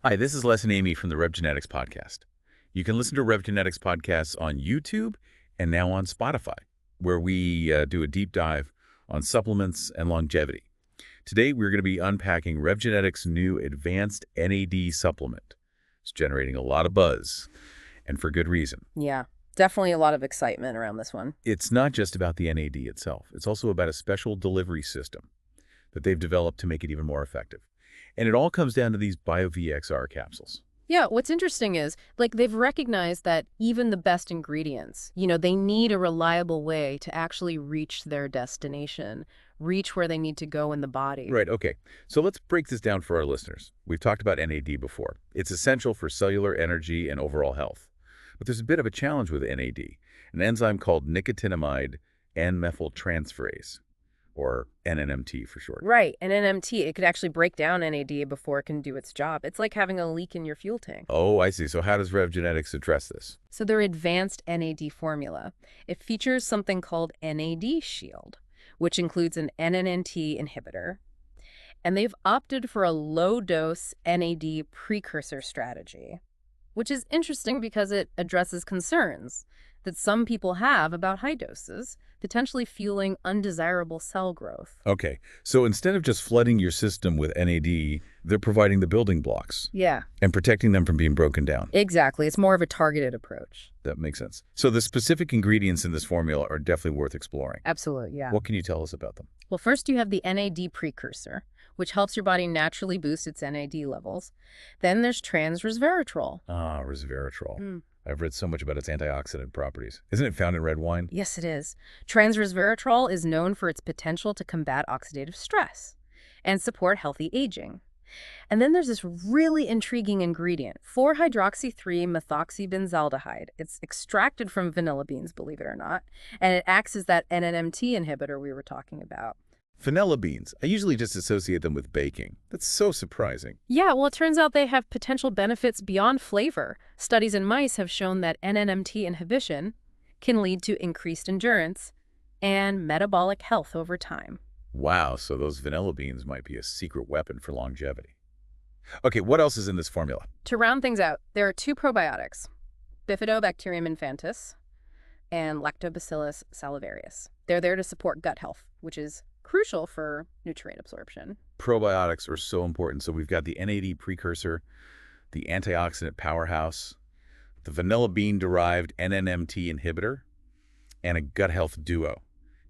Hi, this is Les and Amy from the RevGenetics podcast. You can listen to RevGenetics podcasts on YouTube and now on Spotify, where we do a deep dive on supplements and longevity. Today, we're going to be unpacking RevGenetics' new advanced NAD supplement. It's generating a lot of buzz, and for good reason. Yeah, definitely a lot of excitement around this one. It's not just about the NAD itself. It's also about a special delivery system that they've developed to make it even more effective. And it all comes down to these BioVXR capsules. Yeah, what's interesting is, they've recognized that even the best ingredients, they need a reliable way to actually reach their destination, reach where they need to go in the body. Right, okay. So let's break this down for our listeners. We've talked about NAD before. It's essential for cellular energy and overall health. But there's a bit of a challenge with NAD, an enzyme called nicotinamide N-methyltransferase, or NNMT for short. Right, and NNMT, it could actually break down NAD before it can do its job. It's like having a leak in your fuel tank. Oh, I see. So how does RevGenetics address this? So their advanced NAD formula, it features something called NADshield, which includes an NNMT inhibitor, and they've opted for a low-dose NAD precursor strategy, which is interesting because it addresses concerns that some people have about high doses, potentially fueling undesirable cell growth. Okay, so instead of just flooding your system with NAD, they're providing the building blocks. Yeah. And protecting them from being broken down. Exactly. It's more of a targeted approach. That makes sense. So the specific ingredients in this formula are definitely worth exploring. Absolutely, yeah. What can you tell us about them? Well, first you have the NAD precursor, which helps your body naturally boost its NAD levels. Then there's resveratrol. Ah, resveratrol. I've read so much about its antioxidant properties. Isn't it found in red wine? Yes, it is. Resveratrol is known for its potential to combat oxidative stress and support healthy aging. And then there's this really intriguing ingredient, 4-hydroxy-3-methoxybenzaldehyde. It's extracted from vanilla beans, believe it or not, and it acts as that NNMT inhibitor we were talking about. Vanilla beans. I usually just associate them with baking. That's so surprising. Yeah, well, it turns out they have potential benefits beyond flavor. Studies in mice have shown that NNMT inhibition can lead to increased endurance and metabolic health over time. Wow, so those vanilla beans might be a secret weapon for longevity. Okay, what else is in this formula? To round things out, there are 2 probiotics, Bifidobacterium infantis and Lactobacillus salivarius. They're there to support gut health, which is crucial for nutrient absorption. Probiotics are so important. So we've got the NAD precursor, the antioxidant powerhouse, the vanilla bean-derived NNMT inhibitor, and a gut health duo.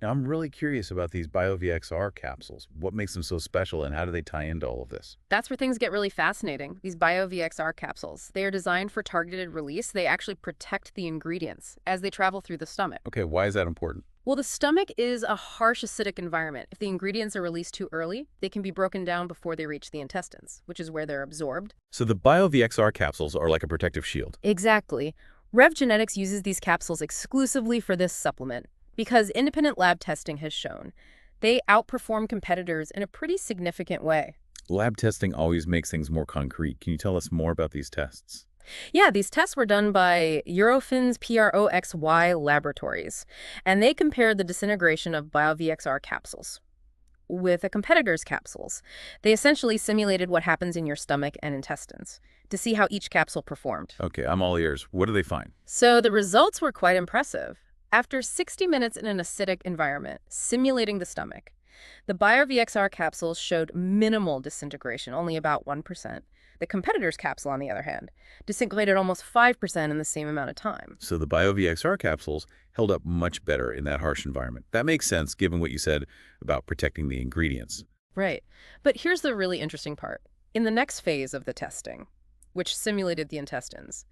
Now, I'm really curious about these BioVXR capsules. What makes them so special, and how do they tie into all of this? That's where things get really fascinating. These BioVXR capsules, they are designed for targeted release. They actually protect the ingredients as they travel through the stomach. Okay, why is that important? Well, the stomach is a harsh acidic environment. If the ingredients are released too early, they can be broken down before they reach the intestines, which is where they're absorbed. So the BioVXR capsules are like a protective shield. Exactly. RevGenetics uses these capsules exclusively for this supplement because independent lab testing has shown they outperform competitors in a pretty significant way. Lab testing always makes things more concrete. Can you tell us more about these tests? Yeah, these tests were done by Eurofins PROXY laboratories, and they compared the disintegration of BioVXR capsules with a competitor's capsules. They essentially simulated what happens in your stomach and intestines to see how each capsule performed. Okay, I'm all ears. What do they find? So the results were quite impressive. After 60 minutes in an acidic environment, simulating the stomach, the BioVXR capsules showed minimal disintegration, only about 1%. The competitor's capsule, on the other hand, disintegrated almost 5% in the same amount of time. So the BioVXR capsules held up much better in that harsh environment. That makes sense, given what you said about protecting the ingredients. Right. But here's the really interesting part. In the next phase of the testing, which simulated the intestines,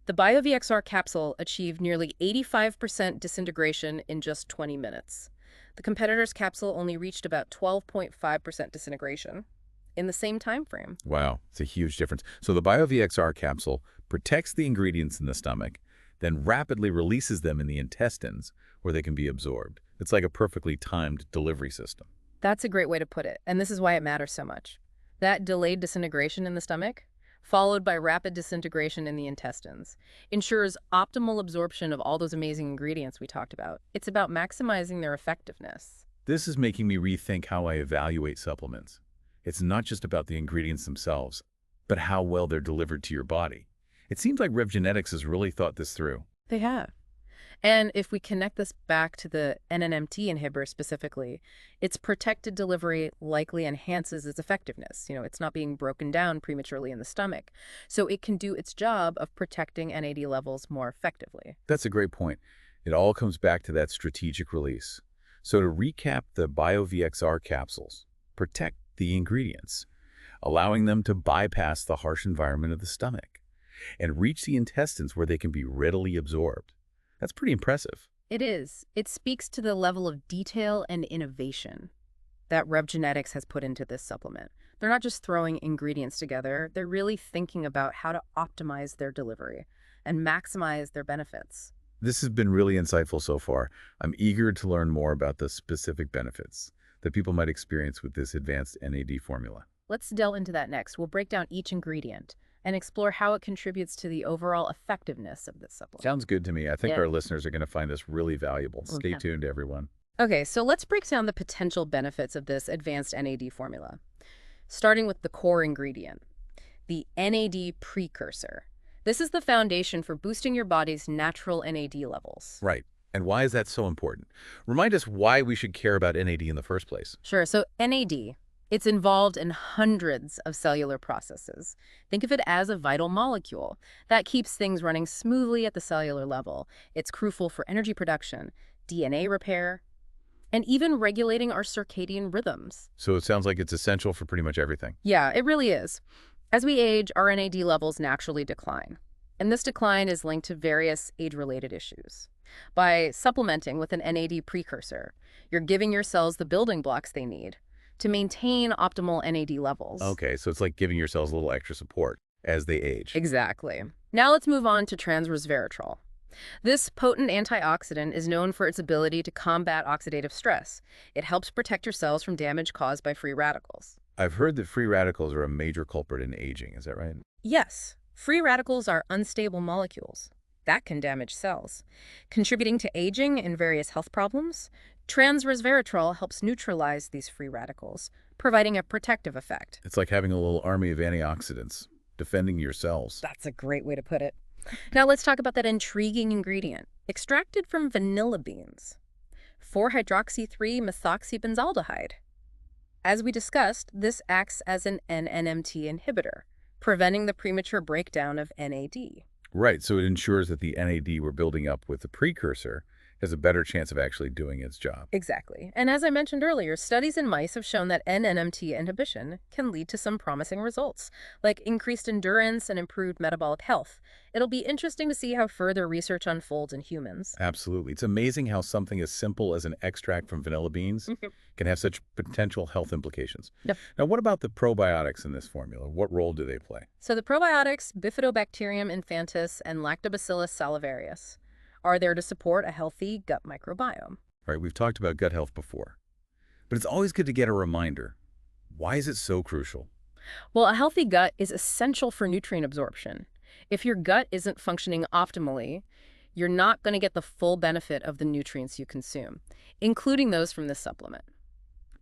the BioVXR capsule achieved nearly 85% disintegration in just 20 minutes. The competitor's capsule only reached about 12.5% disintegration in the same time frame. Wow, it's a huge difference. So the BioVXR capsule protects the ingredients in the stomach, then rapidly releases them in the intestines where they can be absorbed. It's like a perfectly timed delivery system. That's a great way to put it, and this is why it matters so much. That delayed disintegration in the stomach, followed by rapid disintegration in the intestines, ensures optimal absorption of all those amazing ingredients we talked about. It's about maximizing their effectiveness. This is making me rethink how I evaluate supplements. It's not just about the ingredients themselves. but how well they're delivered to your body. It seems like RevGenetics has really thought this through. They have. And if we connect this back to the NNMT inhibitor specifically, its protected delivery likely enhances its effectiveness. It's not being broken down prematurely in the stomach. So it can do its job of protecting NAD levels more effectively. That's a great point. It all comes back to that strategic release. So to recap, the BioVXR capsules protect the ingredients, allowing them to bypass the harsh environment of the stomach and reach the intestines where they can be readily absorbed. That's pretty impressive. It is. It speaks to the level of detail and innovation that RevGenetics has put into this supplement. They're not just throwing ingredients together, they're really thinking about how to optimize their delivery and maximize their benefits. This has been really insightful so far. I'm eager to learn more about the specific benefits that people might experience with this advanced NAD formula. Let's delve into that next. We'll break down each ingredient and explore how it contributes to the overall effectiveness of this supplement. Sounds good to me. I think Yeah. our listeners are going to find this really valuable. Stay Okay. tuned, everyone. Okay, so let's break down the potential benefits of this advanced NAD formula, starting with the core ingredient, the NAD precursor. This is the foundation for boosting your body's natural NAD levels. Right. And why is that so important? Remind us why we should care about NAD in the first place. Sure, so NAD, it's involved in hundreds of cellular processes. Think of it as a vital molecule that keeps things running smoothly at the cellular level. It's crucial for energy production, DNA repair, and even regulating our circadian rhythms. So it sounds like it's essential for pretty much everything. Yeah, it really is. As we age, our NAD levels naturally decline. And this decline is linked to various age-related issues. By supplementing with an NAD precursor, you're giving your cells the building blocks they need to maintain optimal NAD levels. Okay, so it's like giving your cells a little extra support as they age. Exactly. Now let's move on to resveratrol. This potent antioxidant is known for its ability to combat oxidative stress. It helps protect your cells from damage caused by free radicals. I've heard that free radicals are a major culprit in aging. Is that right? Yes, free radicals are unstable molecules that can damage cells, contributing to aging and various health problems. Resveratrol helps neutralize these free radicals, providing a protective effect. It's like having a little army of antioxidants defending your cells. That's a great way to put it. Now let's talk about that intriguing ingredient, extracted from vanilla beans, 4-hydroxy-3-methoxybenzaldehyde. As we discussed, this acts as an NNMT inhibitor, preventing the premature breakdown of NAD. Right, so it ensures that the NAD we're building up with the precursor has a better chance of actually doing its job. Exactly. And as I mentioned earlier, studies in mice have shown that NNMT inhibition can lead to some promising results, like increased endurance and improved metabolic health. It'll be interesting to see how further research unfolds in humans. Absolutely. It's amazing how something as simple as an extract from vanilla beans can have such potential health implications. Yep. Now, what about the probiotics in this formula? What role do they play? So the probiotics Bifidobacterium infantis and Lactobacillus salivarius are there to support a healthy gut microbiome. Right, we've talked about gut health before, but it's always good to get a reminder. Why is it so crucial? Well, a healthy gut is essential for nutrient absorption. If your gut isn't functioning optimally, you're not going to get the full benefit of the nutrients you consume, including those from this supplement.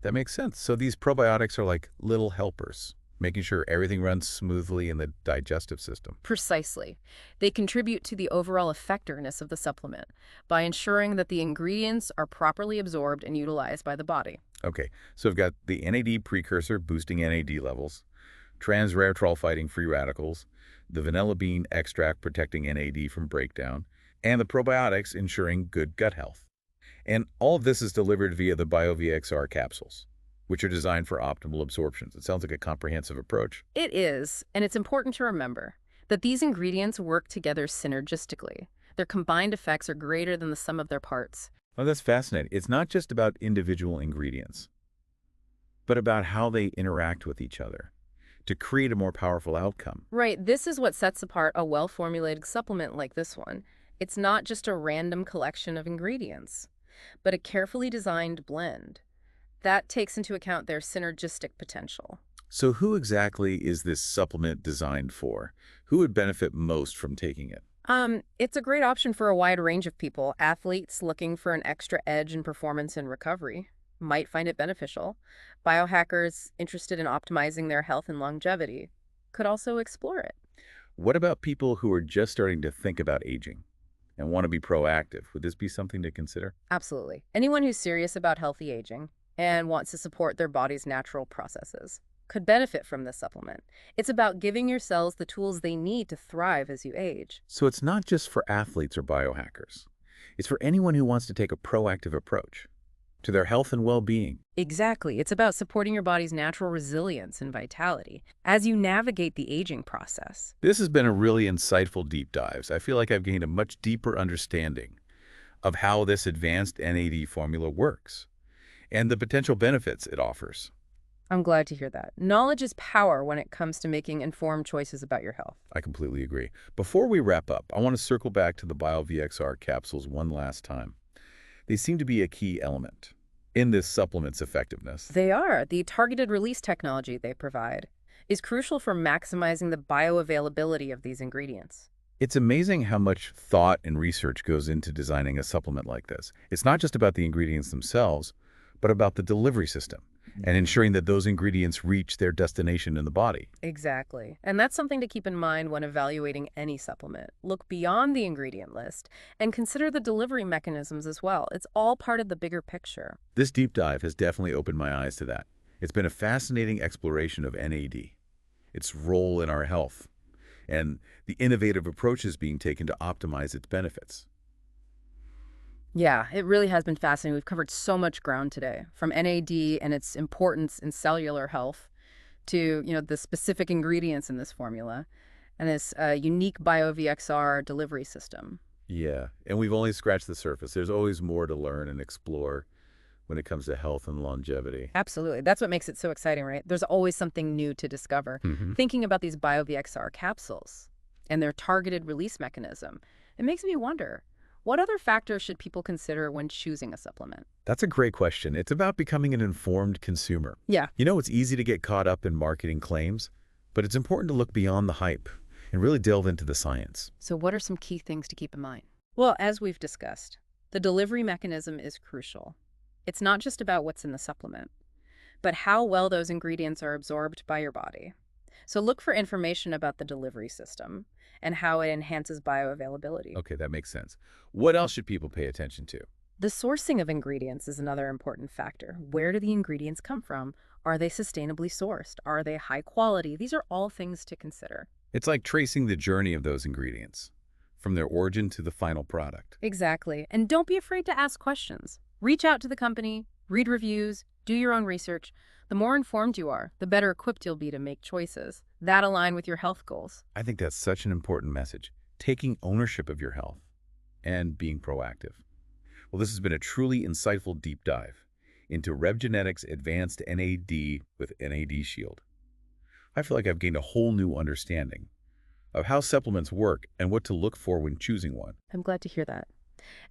That makes sense. So these probiotics are like little helpers, making sure everything runs smoothly in the digestive system. Precisely. They contribute to the overall effectiveness of the supplement by ensuring that the ingredients are properly absorbed and utilized by the body. Okay, so we've got the NAD precursor boosting NAD levels, resveratrol fighting free radicals, the vanilla bean extract protecting NAD from breakdown, and the probiotics ensuring good gut health. And all of this is delivered via the BioVXR capsules, which are designed for optimal absorptions. It sounds like a comprehensive approach. It is, and it's important to remember that these ingredients work together synergistically. Their combined effects are greater than the sum of their parts. Oh, that's fascinating. It's not just about individual ingredients, but about how they interact with each other to create a more powerful outcome. Right, this is what sets apart a well-formulated supplement like this one. It's not just a random collection of ingredients, but a carefully designed blend that takes into account their synergistic potential. So who exactly is this supplement designed for? Who would benefit most from taking it? It's a great option for a wide range of people. Athletes looking for an extra edge in performance and recovery might find it beneficial. Biohackers interested in optimizing their health and longevity. could also explore it. What about people who are just starting to think about aging and want to be proactive? Would this be something to consider? Absolutely. Anyone who's serious about healthy aging and wants to support their body's natural processes could benefit from this supplement. It's about giving your cells the tools they need to thrive as you age. So it's not just for athletes or biohackers. It's for anyone who wants to take a proactive approach to their health and well-being. Exactly. It's about supporting your body's natural resilience and vitality as you navigate the aging process. This has been a really insightful deep dive. I feel like I've gained a much deeper understanding of how this advanced NAD formula works and the potential benefits it offers. I'm glad to hear that. Knowledge is power when it comes to making informed choices about your health. I completely agree. Before we wrap up, I want to circle back to the BioVXR capsules one last time. They seem to be a key element in this supplement's effectiveness. They are. The targeted release technology they provide is crucial for maximizing the bioavailability of these ingredients. It's amazing how much thought and research goes into designing a supplement like this. It's not just about the ingredients themselves, but about the delivery system and ensuring that those ingredients reach their destination in the body. Exactly. And that's something to keep in mind when evaluating any supplement. Look beyond the ingredient list and consider the delivery mechanisms as well. It's all part of the bigger picture. This deep dive has definitely opened my eyes to that. It's been a fascinating exploration of NAD, its role in our health, and the innovative approaches being taken to optimize its benefits. Yeah, it really has been fascinating. We've covered so much ground today, from NAD and its importance in cellular health to, the specific ingredients in this formula and this unique BioVXR delivery system. Yeah, and we've only scratched the surface. There's always more to learn and explore when it comes to health and longevity. Absolutely. That's what makes it so exciting, right? There's always something new to discover. Thinking about these BioVXR capsules and their targeted release mechanism, it makes me wonder, what other factors should people consider when choosing a supplement? That's a great question. It's about becoming an informed consumer. Yeah. It's easy to get caught up in marketing claims, but it's important to look beyond the hype and really delve into the science. So what are some key things to keep in mind? Well, as we've discussed, the delivery mechanism is crucial. It's not just about what's in the supplement, but how well those ingredients are absorbed by your body. So look for information about the delivery system and how it enhances bioavailability. Okay, that makes sense. What else should people pay attention to? The sourcing of ingredients is another important factor. Where do the ingredients come from? Are they sustainably sourced? Are they high quality? These are all things to consider. It's like tracing the journey of those ingredients, from their origin to the final product. Exactly. And don't be afraid to ask questions. Reach out to the company, read reviews, do your own research. The more informed you are, the better equipped you'll be to make choices that align with your health goals. I think that's such an important message, taking ownership of your health and being proactive. Well, this has been a truly insightful deep dive into RevGenetics Advanced NAD with NADshield. I feel like I've gained a whole new understanding of how supplements work and what to look for when choosing one. I'm glad to hear that.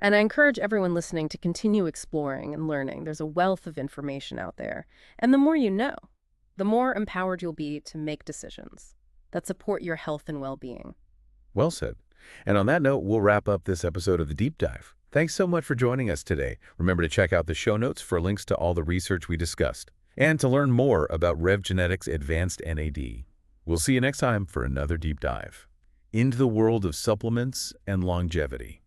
And I encourage everyone listening to continue exploring and learning. There's a wealth of information out there. And the more you know, the more empowered you'll be to make decisions that support your health and well-being. Well said. And on that note, we'll wrap up this episode of The Deep Dive. Thanks so much for joining us today. Remember to check out the show notes for links to all the research we discussed and to learn more about RevGenetics Advanced NAD. We'll see you next time for another deep dive into the world of supplements and longevity.